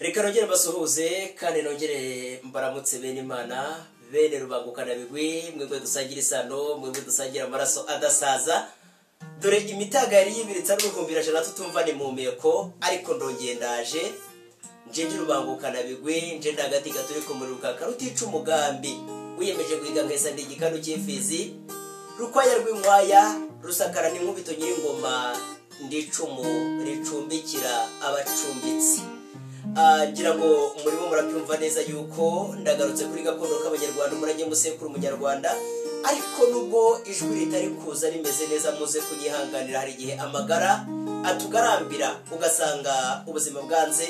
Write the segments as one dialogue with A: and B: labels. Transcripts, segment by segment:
A: Reka nongere mbasuhuze kandi nongere mbaramutse bene Imana bene rubangukana bigwi mwebwe dusangira isano mwebwe dusangira amaraso adasaza dore imitaga yari yibiritsa n'urukumbira jana tutumva ni mumeko ariko ndongeye ndaje nje rubangukana bigwi nje ndagati gaturi ku muruka karutica umugambi wiyemeje guhiga ngesa ndi gikanu cy'imfizi rukwaya rw'inkwaya rusakara n'inkubito nyir'ingoma ndicumu ricumbikira abacumbitsi ngira ngo murimo murabyumva neza yuko ndagarutse kuri gakondo k'abanyarwanda umurage musekuru umunyarwanda ariko nubwo ijwi ritari kuza rimeze neza muze kunyihanganira hari igihe amagara atugarambira ugasanga ubuzima bwanze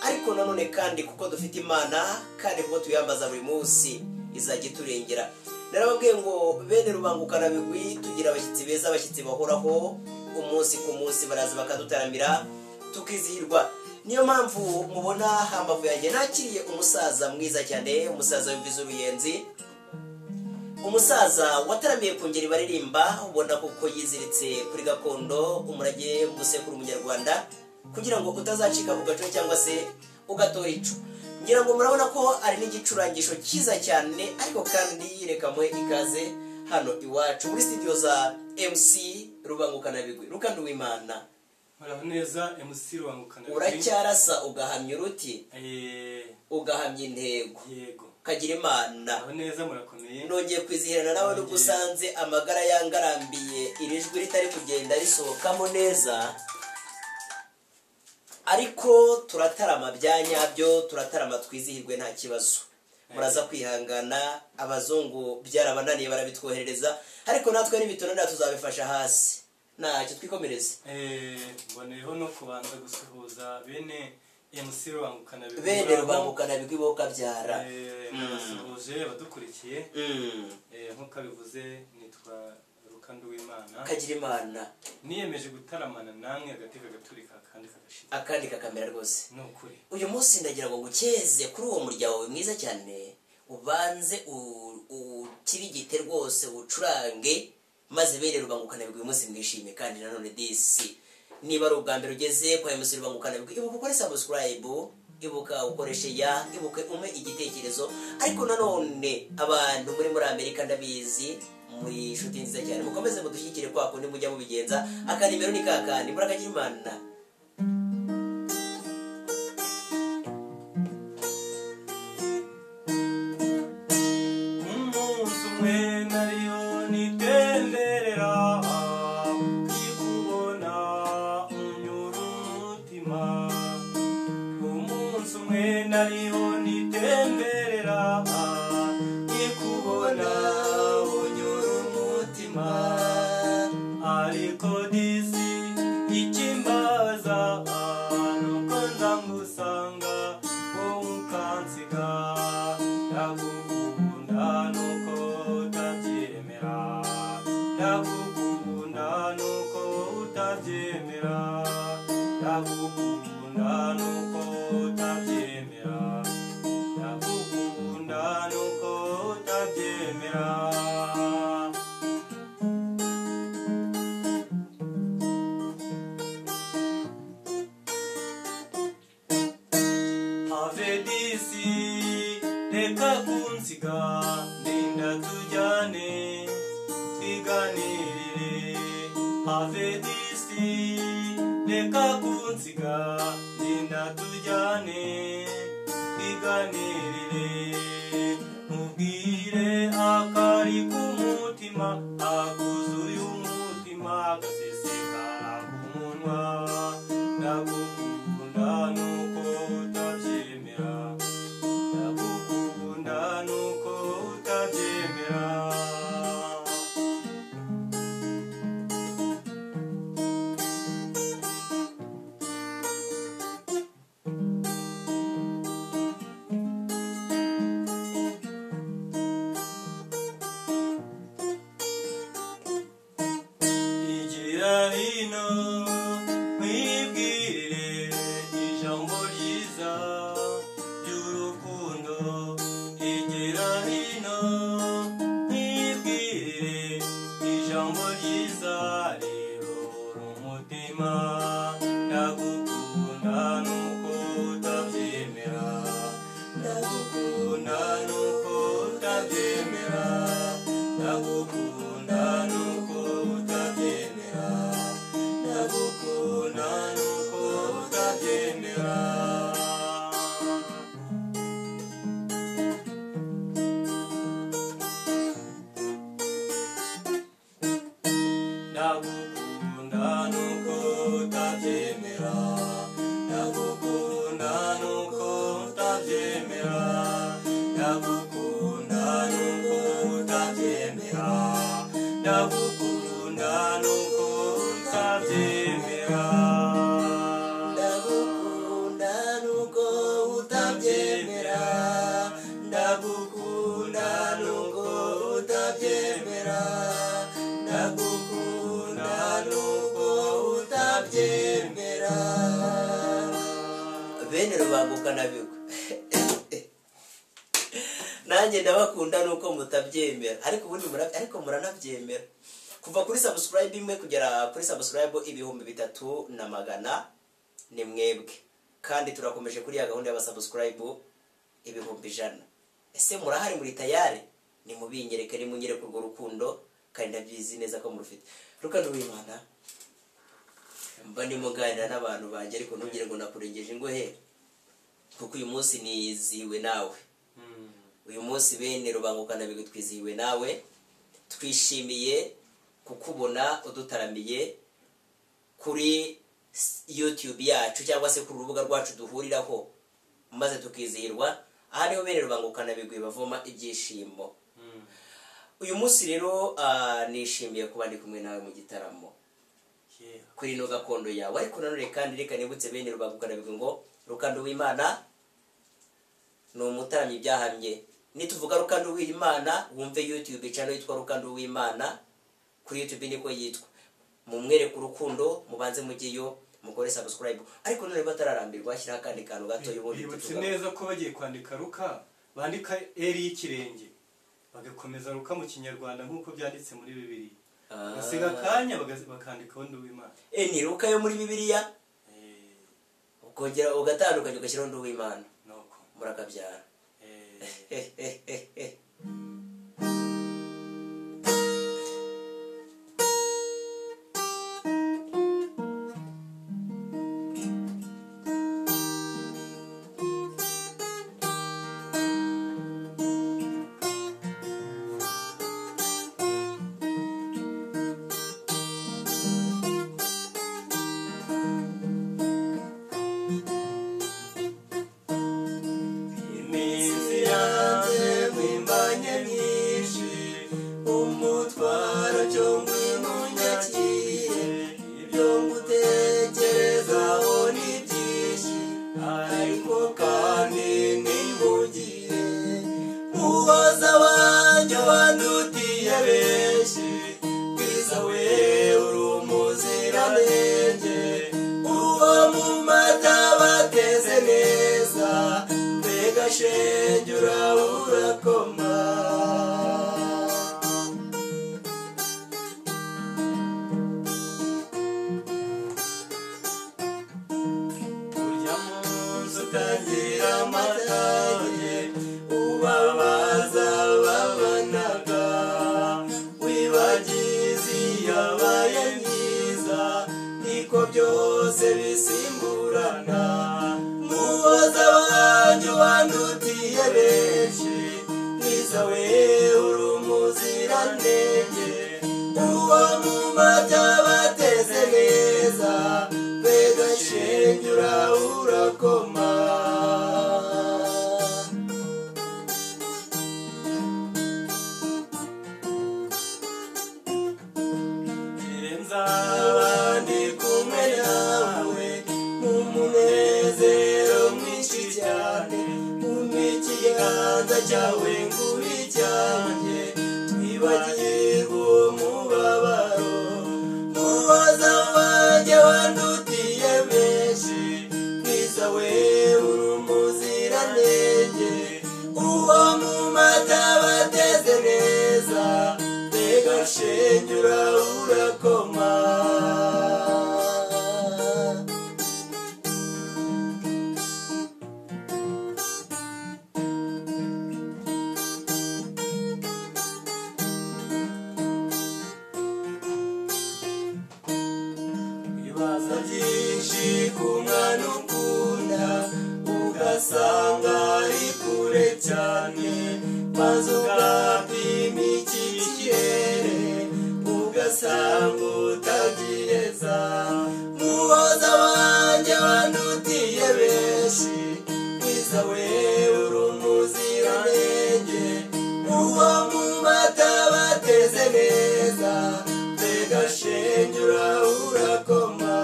A: ariko nanone kandi kuko dufite Imana kandi kuko tuyambaza buri munsi izajya turengera narababwiye ngo bene rubangukana bigwi tugira abashyitsi beza abashyitsi bahoraho umunsi ku munsi baraza bakadutaramira tukizihirwa niyo mpamvu mubona hambavu yanjye nakiriye umusaza mwiza cyane umusaza w'imviza uruyenzi umusaza wataramiye ku ngeri baririmba ubona kuko yiziritse kuri gakondo umurage musekuru umunyarwanda kugira ngo utazacika ugaco cyangwa se ugatora ico ngira ngo murabona ko ari n'igicurangisho cyiza cyane ariko kandi reka muhe ikaze hano iwacu muri studio za MC Rubangukana bigwi Rukando w'Imana
B: muraho neza MC Rubangukana bigwi
A: uracyarasa ugahamya uruti ugahamya intego
B: yego
A: kagira Imana
B: muraho neza murakomeye
A: nongeye kwizihirana nawe n'ugusanze amagara yangarambiye irijwi ritari kugenda risohokamo neza ariko turatarama byanyabyo turatarama twizihirwe nta kibazo muraza kwihangana abazungu byarabananiye barabitwoherereza ariko natwe n'ibitonda tuzabifasha hasi ntacyo twikomereza
B: mboneyeho no kubanza gusuhuza bene MC Rubangukana bigwi
A: bene Rubangukana bigwi boka byara
B: nabasuhuje badukurikiye nk'uko abivuze nitwa Rukando w'Imana
A: kagira Imana
B: niyemeje gutaramana namwe agateka gaturika
A: akandi kakamera rwose
B: nukuri
A: uyu munsi ndagira ngo ngukeze kuri uwo muryango wawe mwiza cyane ubanze ukirigite rwose ucurange maze bene Rubangukana bigwi umunsi mwishime kandi nanone disi niba ari ubwa mbere ugeze kwa MC Rubangukana bigwi ibuka ukore subscribe ibuka ukoreshe ibuke ume igitekerezo ariko nanone abantu muri Amerika ndabizi muri inshuti nziza cyane mukomeze mudushyikire kwa kundi mujya mubigenza akanimero ni kakandi murakagira Imana
B: hino mwibwirire
A: mutabyemera bene rubanguka na bigwi nanjye ndabakunda nuko mutabyemera ariko ubundi muranabyemera kuva kuri subscribe imwe kugera kuri subscribe 300 ni mwebwe kandi turakomeje kuri ya gahunda y'aba subscribe 100. Ese murahari muri tayari ni mubinyereke ni munyereke urwo rukundo kandi ndabyizi neza ko murufite rukando w'Imana mba ni muganira n'abantu banje ariko ntugire ngo nakurengeje ingohe kuko uyu munsi niziwe nawe uyu munsi bene rubanguka na bigwi twizihiwe nawe twishimiye kukubona udutaramiye kuri YouTube yacu cyangwa se ku rubuga rwacu duhuriraho maze tukizihirwa aha niho bene rubanguka na bigwi bavoma ibyishimo uyu munsi rero nishimiye kuba ndi kumwe nawe mu gitaramo kuri no gakondo yawe ariko nanone kandi reka nibutse bene rubanguka na bigwi ngo rukando w'Imana ni umutaramyi byahamye nituvuga rukando w'Imana wumve YouTube channel yitwa rukando w'Imana kuri YouTube niko yitwa mumwereke urukundo mubanze mugiyo mukore subscribe ariko none batararambirwa ashyira kandi kantu gato y'ubundi
B: bibutse neza ko bagiye kwandika ruka bandika eri y'ikirenge bagakomeza ruka mu kinyarwanda nkuko byanditse muri Bibiliya basiga kanya bakandika wundi w'Imana
A: ni ruka yo muri Bibiliya ukongera ugatandukanye ugashyira wundi w'Imana
B: noko
A: murakabyara Shenjura urakoma urya munsi utangira amataye ubabaza babanaga wibagizi yabaye myiza niko byose bisimburana muhoza wanjye wandutiye benshi mwiza we uri umuziranenge uwo mu mata bateze neza mbega shenjura urakoma nza abandi kumwe nawe umunezero mwinshi cyane ikiganza cyawe nguri cyanjye twibagirwa umubabaro muhoza wanjye wandutiye benshi mwiza we uri umuziranenge uwo mu mata bateze neza mbega shenjura urakoma byinshi kumwana ukunda ugasanga ari kure cyane maze ugapima iki kirere ugasanga utagiheza muhoza wanjye wandutiye benshi mwiza we uri umuziranenge uwo mu mata bateze neza mbega shenjura urakoma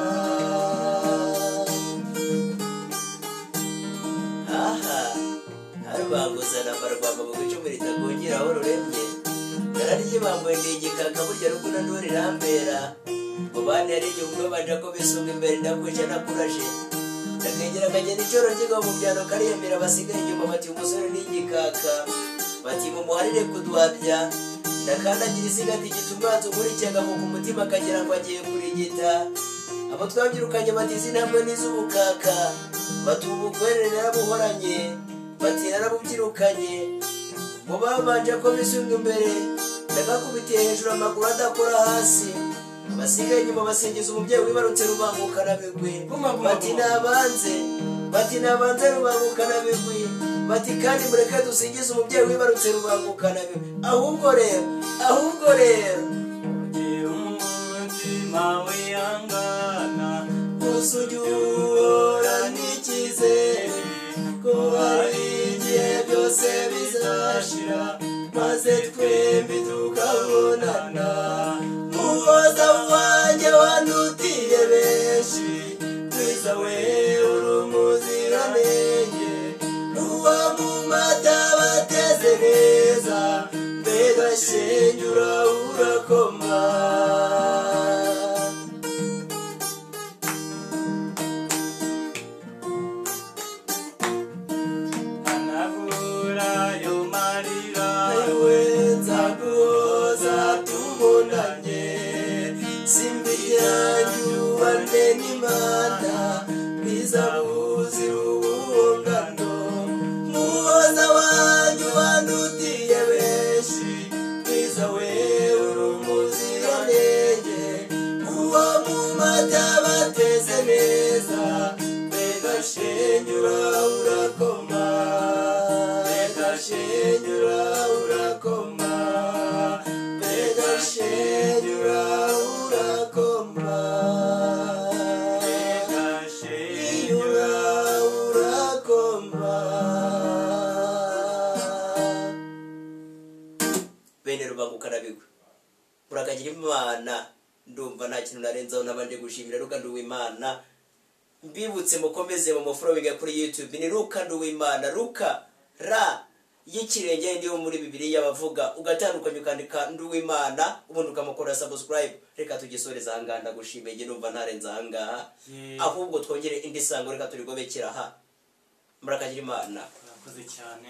A: banguzana barwamba mu bice muri tagongera aho ruremye nararye bambaye ndigikaka burya rukuna ndo rirambera ngo bane ari igihe baje ko bisunga imbere ndakwica nakuraje ndakegera kagenda icoro ry'igabo mu byano kariyemera basigaye inyuma bati umusore n'igikaka bati mumuharire kuduhabya ndakandagira isigati gitumazo nkurikiraga ku mutima akagira ngo agiye kurigita abo twabyirukanye bati zinamwe n'iz'ubukaka bati ubugwerere narabuhoranye bati narabubyirukanye mu babanje ko bisunga imbere ndagakubitiye hejuru amaguru adakora hasi basigaye inyuma basingiza umubyeyi wibarutse rubangukana bigwi bati nabanze rubangukana bigwi bati kandi mureke dusingize umubyeyi wibarutse rubangukana bigwi ahubwo rero umutima wiyangana usujura n'ikizere ko hari igihe byose bizashira maze twembi tukabonana muhoza wanjye wandutiye benshi mwiza we uri umuziranenge uwa mu mata bateze neza mbega shenge urakoma n'imana bizabuzi ubungano muhoza wanjye wandutiye benshi mwiza we uri umuziranenge uwo mu mata bateze neza mbega shenge urakoma mbega shenge urakoma mbega shenge urakoma bene rubangukana bigwi urakagira imana ndumva nta kintu narenzaho nabanje gushimira Luka Nduwimana mbibutse mukomeze mu following kuri YouTube ni Luka Nduwimana Luka ra y'ikirenge ndiyo muri Bibiliya bavuga ugatandukanye ukandika Nduwimana ubundi ukamukora subscribe reka tugisoreza hanganda gushimye nge ndumva narenza hangaha ahubwo twongere indi sango reka turigobekera ha murakagira imana
B: murakoze cyane